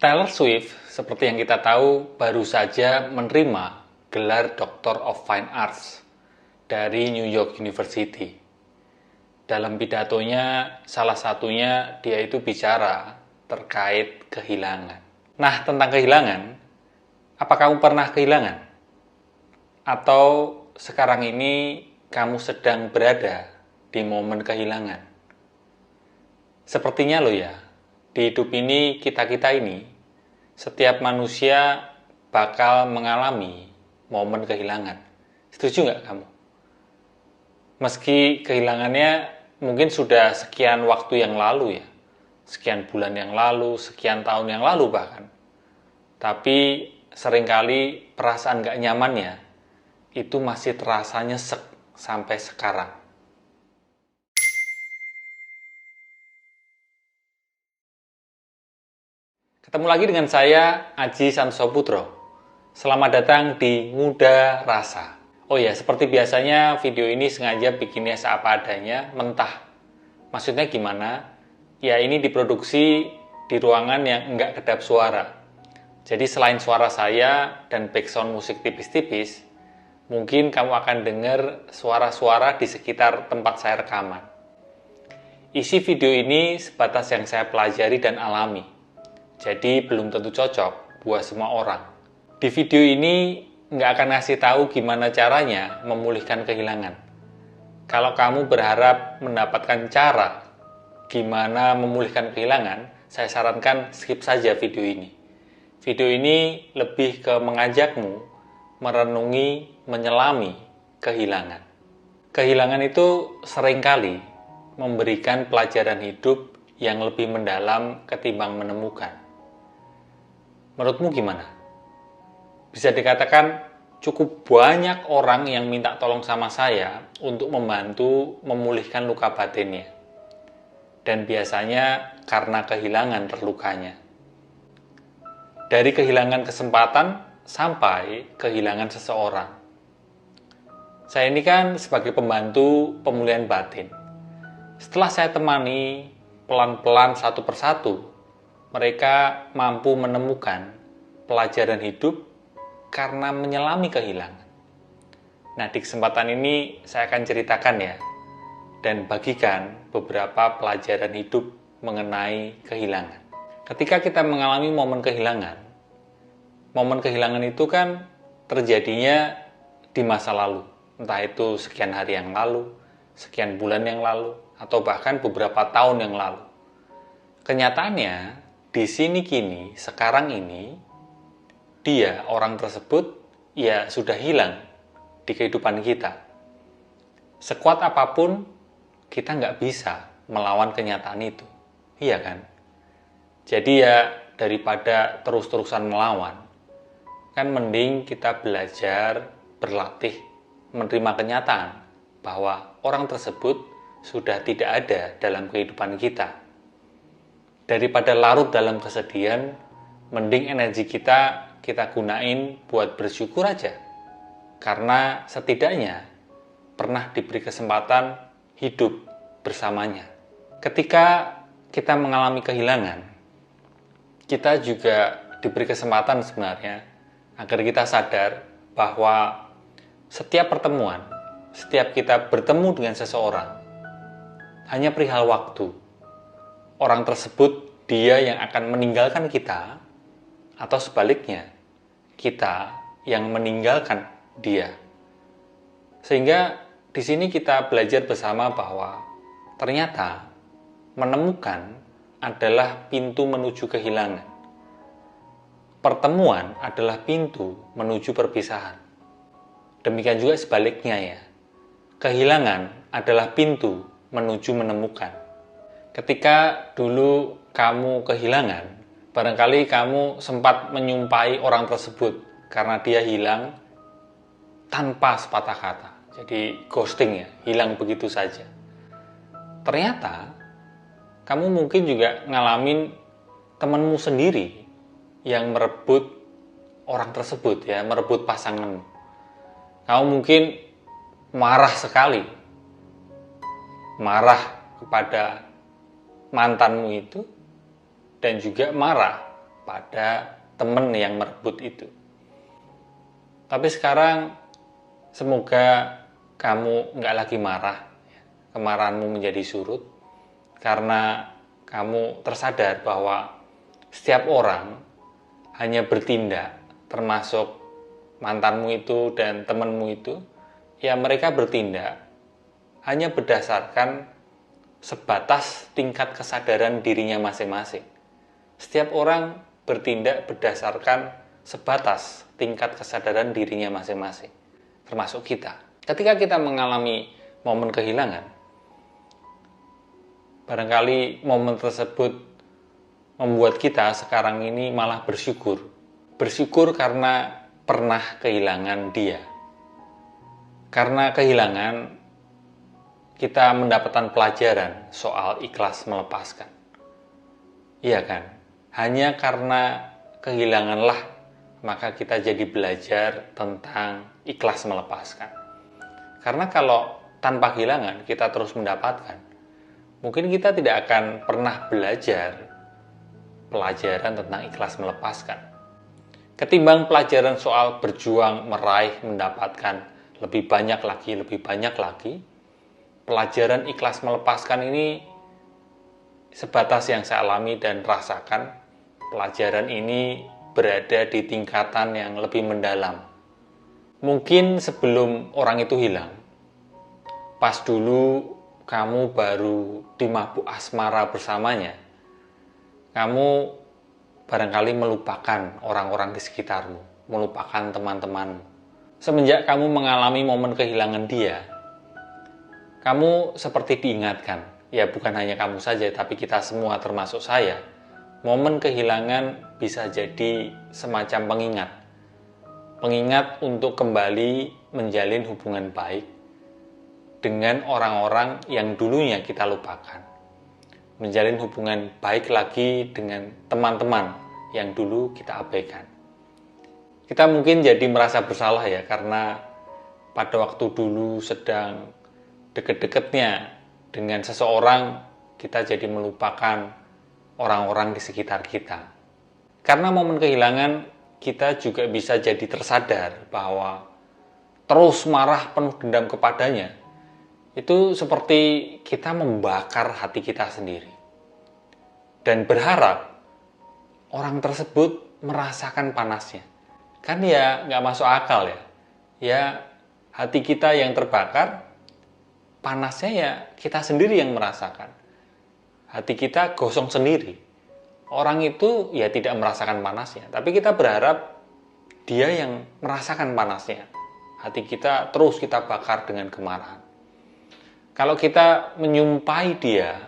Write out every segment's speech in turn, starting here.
Taylor Swift, seperti yang kita tahu, baru saja menerima gelar Doctor of Fine Arts dari New York University. Dalam pidatonya, salah satunya dia itu bicara terkait kehilangan. Nah, tentang kehilangan, apa kamu pernah kehilangan? Atau sekarang ini kamu sedang berada di momen kehilangan? Sepertinya loh ya, di hidup ini, kita-kita ini, setiap manusia bakal mengalami momen kehilangan. Setuju nggak kamu? Meski kehilangannya mungkin sudah sekian waktu yang lalu ya, sekian bulan yang lalu, sekian tahun yang lalu bahkan. Tapi seringkali perasaan nggak nyamannya itu masih terasa nyesek sampai sekarang. Ketemu lagi dengan saya, Aji Sansoputro. Selamat datang di Muda Rasa. Oh ya, seperti biasanya video ini sengaja bikinnya seapa adanya, mentah. Maksudnya gimana? Ya ini diproduksi di ruangan yang enggak kedap suara. Jadi selain suara saya dan background musik tipis-tipis, mungkin kamu akan dengar suara-suara di sekitar tempat saya rekaman. Isi video ini sebatas yang saya pelajari dan alami. Jadi belum tentu cocok buat semua orang. Di video ini nggak akan ngasih tahu gimana caranya memulihkan kehilangan. Kalau kamu berharap mendapatkan cara gimana memulihkan kehilangan, saya sarankan skip saja video ini. Video ini lebih ke mengajakmu merenungi, menyelami kehilangan. Kehilangan itu seringkali memberikan pelajaran hidup yang lebih mendalam ketimbang menemukan. Menurutmu gimana? Bisa dikatakan cukup banyak orang yang minta tolong sama saya untuk membantu memulihkan luka batinnya. Dan biasanya karena kehilangan terlukanya. Dari kehilangan kesempatan sampai kehilangan seseorang. Saya ini kan sebagai pembantu pemulihan batin. Setelah saya temani pelan-pelan satu persatu, mereka mampu menemukan pelajaran hidup karena menyelami kehilangan. Nah, di kesempatan ini saya akan ceritakan ya, dan bagikan beberapa pelajaran hidup mengenai kehilangan. Ketika kita mengalami momen kehilangan itu kan terjadinya di masa lalu. Entah itu sekian hari yang lalu, sekian bulan yang lalu, atau bahkan beberapa tahun yang lalu. Kenyataannya, di sini kini, sekarang ini, dia, orang tersebut, ya sudah hilang di kehidupan kita. Sekuat apapun, kita nggak bisa melawan kenyataan itu. Iya kan? Jadi ya, daripada terus-terusan melawan, kan mending kita belajar, berlatih, menerima kenyataan bahwa orang tersebut sudah tidak ada dalam kehidupan kita. Daripada larut dalam kesedihan, mending energi kita gunain buat bersyukur aja. Karena setidaknya pernah diberi kesempatan hidup bersamanya. Ketika kita mengalami kehilangan, kita juga diberi kesempatan sebenarnya agar kita sadar bahwa setiap pertemuan, setiap kita bertemu dengan seseorang, hanya perihal waktu. Orang tersebut, dia yang akan meninggalkan kita, atau sebaliknya, kita yang meninggalkan dia. Sehingga di sini kita belajar bersama bahwa ternyata menemukan adalah pintu menuju kehilangan. Pertemuan adalah pintu menuju perpisahan. Demikian juga sebaliknya ya. Kehilangan adalah pintu menuju menemukan. Ketika dulu kamu kehilangan, barangkali kamu sempat menyumpahi orang tersebut karena dia hilang tanpa sepatah kata. Jadi ghosting ya, hilang begitu saja. Ternyata kamu mungkin juga ngalamin temanmu sendiri yang merebut orang tersebut ya, merebut pasanganmu. Kamu mungkin marah sekali, marah kepada mantanmu itu, dan juga marah pada teman yang merebut itu. Tapi sekarang semoga kamu nggak lagi marah, kemarahanmu menjadi surut, karena kamu tersadar bahwa setiap orang hanya bertindak, termasuk mantanmu itu dan temanmu itu, ya mereka bertindak hanya berdasarkan sebatas tingkat kesadaran dirinya masing-masing. Setiap orang bertindak berdasarkan sebatas tingkat kesadaran dirinya masing-masing, termasuk kita. Ketika kita mengalami momen kehilangan, barangkali momen tersebut membuat kita sekarang ini malah bersyukur. Bersyukur karena pernah kehilangan dia. Karena kehilangan, kita mendapatkan pelajaran soal ikhlas melepaskan. Iya kan? Hanya karena kehilanganlah, maka kita jadi belajar tentang ikhlas melepaskan. Karena kalau tanpa kehilangan kita terus mendapatkan, mungkin kita tidak akan pernah belajar pelajaran tentang ikhlas melepaskan. Ketimbang pelajaran soal berjuang, meraih, mendapatkan lebih banyak lagi, pelajaran ikhlas melepaskan ini sebatas yang saya alami dan rasakan. Pelajaran ini berada di tingkatan yang lebih mendalam. Mungkin sebelum orang itu hilang, pas dulu kamu baru di mabuk asmara bersamanya, kamu barangkali melupakan orang-orang di sekitarmu, melupakan teman-temanmu. Semenjak kamu mengalami momen kehilangan dia, kamu seperti diingatkan, ya bukan hanya kamu saja, tapi kita semua termasuk saya. Momen kehilangan bisa jadi semacam pengingat. Pengingat untuk kembali menjalin hubungan baik dengan orang-orang yang dulunya kita lupakan. Menjalin hubungan baik lagi dengan teman-teman yang dulu kita abaikan. Kita mungkin jadi merasa bersalah ya, karena pada waktu dulu sedang deket-deketnya dengan seseorang, kita jadi melupakan orang-orang di sekitar kita. Karena momen kehilangan, kita juga bisa jadi tersadar bahwa terus marah penuh dendam kepadanya, itu seperti kita membakar hati kita sendiri. Dan berharap orang tersebut merasakan panasnya. Kan ya nggak masuk akal ya. Ya hati kita yang terbakar, panasnya ya kita sendiri yang merasakan. Hati kita gosong sendiri. Orang itu ya tidak merasakan panasnya, tapi kita berharap dia yang merasakan panasnya. Hati kita terus kita bakar dengan kemarahan. Kalau kita menyumpahi dia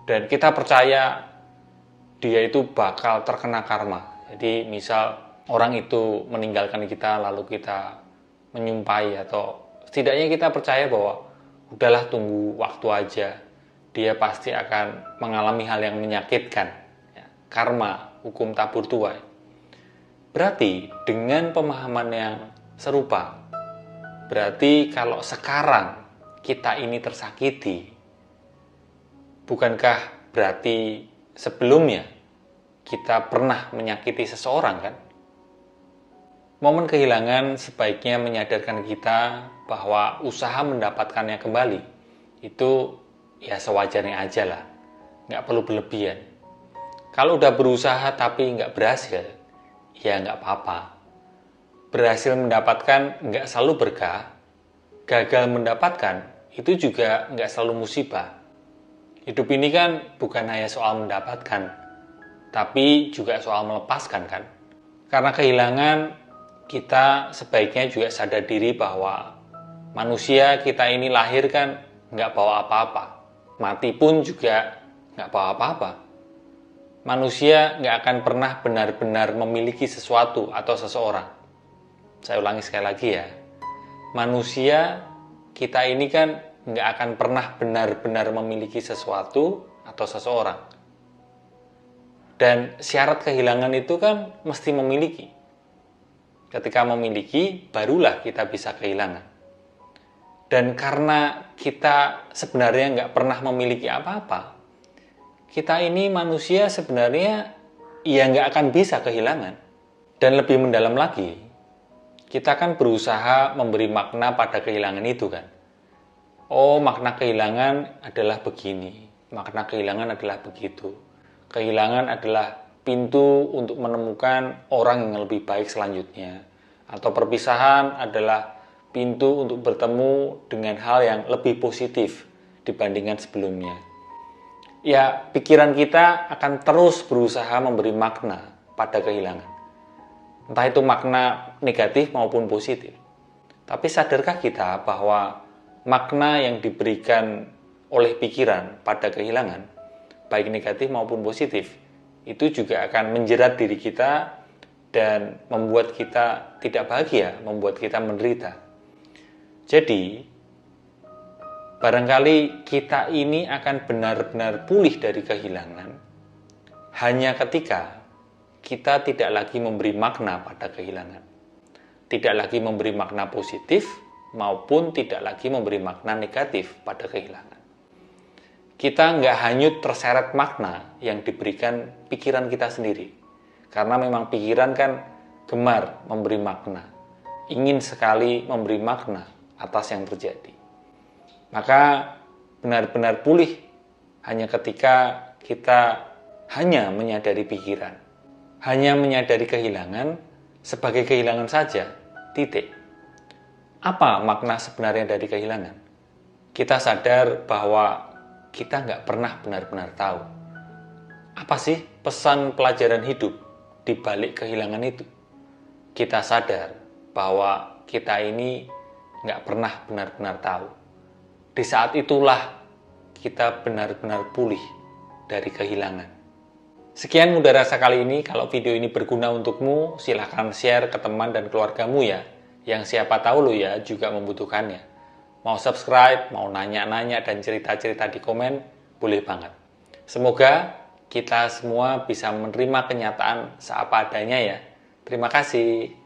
dan kita percaya dia itu bakal terkena karma. Jadi misal orang itu meninggalkan kita lalu kita menyumpahi, atau setidaknya kita percaya bahwa udahlah tunggu waktu aja, dia pasti akan mengalami hal yang menyakitkan. Ya, karma, hukum tabur tuai. Berarti dengan pemahaman yang serupa, berarti kalau sekarang kita ini tersakiti, bukankah berarti sebelumnya kita pernah menyakiti seseorang kan? Momen kehilangan sebaiknya menyadarkan kita bahwa usaha mendapatkannya kembali itu ya sewajarnya aja lah, nggak perlu berlebihan. Kalau udah berusaha tapi nggak berhasil, ya nggak apa-apa. Berhasil mendapatkan nggak selalu berkah, gagal mendapatkan itu juga nggak selalu musibah. Hidup ini kan bukan hanya soal mendapatkan, tapi juga soal melepaskan kan. Karena kehilangan, kita sebaiknya juga sadar diri bahwa manusia kita ini lahir kan nggak bawa apa-apa. Mati pun juga nggak bawa apa-apa. Manusia nggak akan pernah benar-benar memiliki sesuatu atau seseorang. Saya ulangi sekali lagi ya. Manusia kita ini kan nggak akan pernah benar-benar memiliki sesuatu atau seseorang. Dan syarat kehilangan itu kan mesti memiliki. Ketika memiliki, barulah kita bisa kehilangan. Dan karena kita sebenarnya nggak pernah memiliki apa-apa, kita ini manusia sebenarnya ya nggak akan bisa kehilangan. Dan lebih mendalam lagi, kita kan berusaha memberi makna pada kehilangan itu kan. Oh, makna kehilangan adalah begini, makna kehilangan adalah begitu. Kehilangan adalah pintu untuk menemukan orang yang lebih baik selanjutnya. Atau perpisahan adalah pintu untuk bertemu dengan hal yang lebih positif dibandingkan sebelumnya. Ya, pikiran kita akan terus berusaha memberi makna pada kehilangan. Entah itu makna negatif maupun positif. Tapi sadarkah kita bahwa makna yang diberikan oleh pikiran pada kehilangan, baik negatif maupun positif, itu juga akan menjerat diri kita dan membuat kita tidak bahagia, membuat kita menderita. Jadi, barangkali kita ini akan benar-benar pulih dari kehilangan hanya ketika kita tidak lagi memberi makna pada kehilangan. Tidak lagi memberi makna positif maupun tidak lagi memberi makna negatif pada kehilangan. Kita nggak hanyut terseret makna yang diberikan pikiran kita sendiri. Karena memang pikiran kan gemar memberi makna. Ingin sekali memberi makna atas yang terjadi. Maka benar-benar pulih hanya ketika kita hanya menyadari pikiran. Hanya menyadari kehilangan sebagai kehilangan saja, titik. Apa makna sebenarnya dari kehilangan? Kita sadar bahwa kita nggak pernah benar-benar tahu. Apa sih pesan pelajaran hidup di balik kehilangan itu? Kita sadar bahwa kita ini nggak pernah benar-benar tahu. Di saat itulah kita benar-benar pulih dari kehilangan. Sekian Muda Rasa kali ini. Kalau video ini berguna untukmu, silahkan share ke teman dan keluargamu ya, yang siapa tahu lo ya juga membutuhkannya. Mau subscribe, mau nanya-nanya dan cerita-cerita di komen, boleh banget. Semoga kita semua bisa menerima kenyataan seapa adanya ya. Terima kasih.